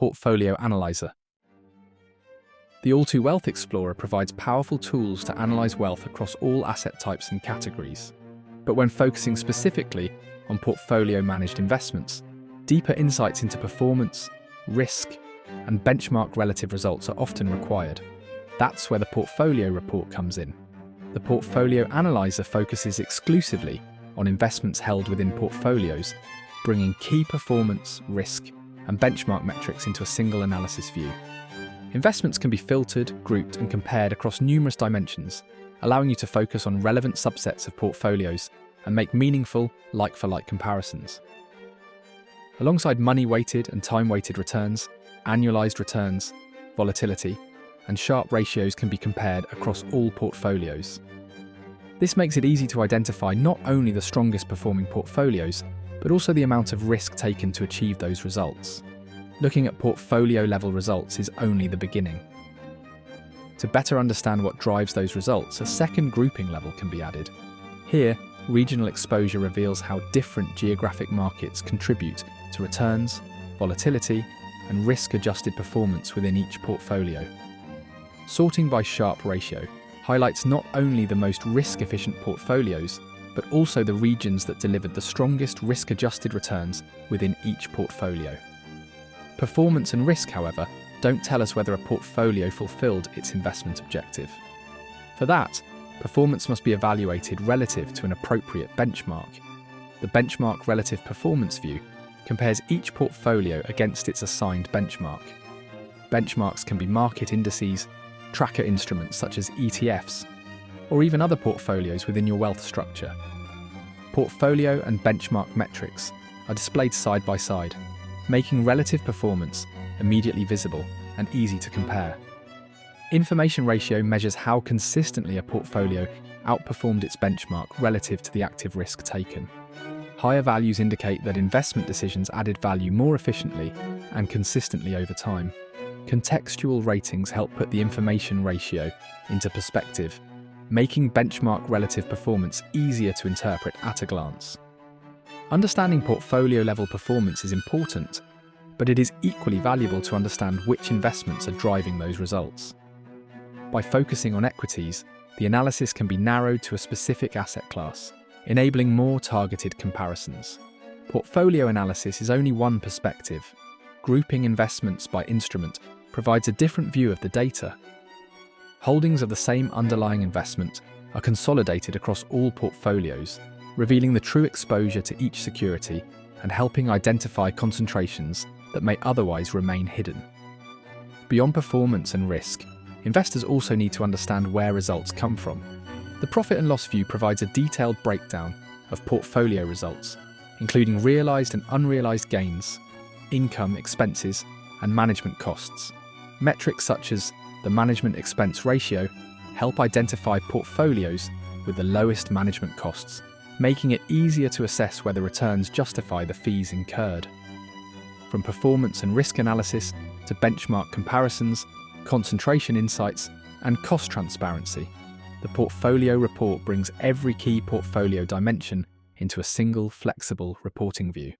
Portfolio Analyzer. The Altoo Wealth Explorer provides powerful tools to analyze wealth across all asset types and categories. But when focusing specifically on portfolio-managed investments, deeper insights into performance, risk, and benchmark relative results are often required. That's where the Portfolio Report comes in. The Portfolio Analyzer focuses exclusively on investments held within portfolios, bringing key performance, risk, and benchmark metrics into a single analysis view. Investments can be filtered, grouped, and compared across numerous dimensions, allowing you to focus on relevant subsets of portfolios and make meaningful, like-for-like comparisons. Alongside money-weighted and time-weighted returns, annualized returns, volatility, and Sharpe ratios can be compared across all portfolios. This makes it easy to identify not only the strongest performing portfolios, but also the amount of risk taken to achieve those results. Looking at portfolio-level results is only the beginning. To better understand what drives those results, a second grouping level can be added. Here, regional exposure reveals how different geographic markets contribute to returns, volatility, and risk-adjusted performance within each portfolio. Sorting by Sharpe ratio highlights not only the most risk-efficient portfolios, but also the regions that delivered the strongest risk-adjusted returns within each portfolio. Performance and risk, however, don't tell us whether a portfolio fulfilled its investment objective. For that, performance must be evaluated relative to an appropriate benchmark. The benchmark relative performance view compares each portfolio against its assigned benchmark. Benchmarks can be market indices, tracker instruments such as ETFs, or even other portfolios within your wealth structure. Portfolio and benchmark metrics are displayed side by side, making relative performance immediately visible and easy to compare. Information ratio measures how consistently a portfolio outperformed its benchmark relative to the active risk taken. Higher values indicate that investment decisions added value more efficiently and consistently over time. Contextual ratings help put the information ratio into perspective, making benchmark relative performance easier to interpret at a glance. Understanding portfolio-level performance is important, but it is equally valuable to understand which investments are driving those results. By focusing on equities, the analysis can be narrowed to a specific asset class, enabling more targeted comparisons. Portfolio analysis is only one perspective. Grouping investments by instrument provides a different view of the data. Holdings of the same underlying investment are consolidated across all portfolios, revealing the true exposure to each security and helping identify concentrations that may otherwise remain hidden. Beyond performance and risk, investors also need to understand where results come from. The profit and loss view provides a detailed breakdown of portfolio results, including realized and unrealized gains, income, expenses, and management costs. Metrics such as the management expense ratio help identify portfolios with the lowest management costs, making it easier to assess whether returns justify the fees incurred. From performance and risk analysis to benchmark comparisons, concentration insights, and cost transparency, the Portfolio Report brings every key portfolio dimension into a single, flexible reporting view.